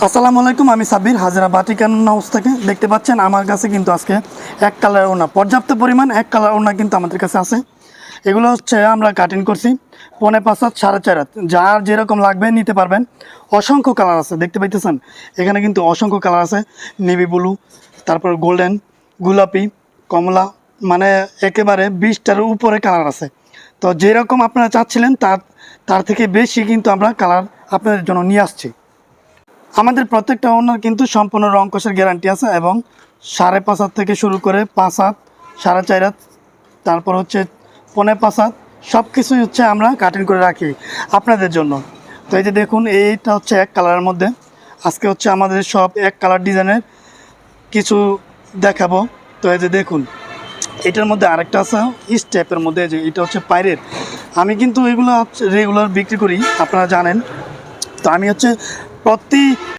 আসসালামু আলাইকুম, আমি সাব্বির হাজরা বাটিকান হাউস থেকে। দেখতে পাচ্ছেন আমার কাছে কিন্তু আজকে এক কালার ওড়না, পর্যাপ্ত পরিমাণ এক কালার ওড়না কিন্তু আমাদের কাছে আছে। এগুলো হচ্ছে আমরা কাটিং করছি 5.5 হাত 4.5 হাত, যার যেরকম লাগবে নিতে পারবেন। অসংখ্য কালার আছে, দেখতে পাইতেছেন এখানে কিন্তু অসংখ্য কালার আছে। নেভি ব্লু, তারপর গোল্ডেন, গোলাপি, কমলা, মানে একেবারে 20টার উপরে কালার আছে। তো যেরকম আপনারা চাচ্ছিলেন তার থেকে বেশি কিন্তু আমরা কালার আপনাদের জন্য নিয়ে আসছি। আমাদের প্রত্যেকটা ওড়নার কিন্তু সম্পূর্ণ রং কষের গ্যারান্টি আছে এবং 5.5 হাত থেকে শুরু করে 5 হাত, 4.5 হাত, তারপর হচ্ছে 5.5 হাত, সব কিছুই হচ্ছে আমরা কাটিং করে রাখি আপনাদের জন্য। তো এই যে দেখুন, এইটা হচ্ছে এক কালারের মধ্যে। আজকে হচ্ছে আমাদের সব এক কালার ডিজাইনের কিছু দেখাবো। তো এই যে দেখুন, এটার মধ্যে আরেকটা আছে স্টেপের মধ্যে, যে এটা হচ্ছে পাইরের। আমি কিন্তু এগুলো রেগুলার বিক্রি করি, আপনারা জানেন। তো আমি হচ্ছে প্রতি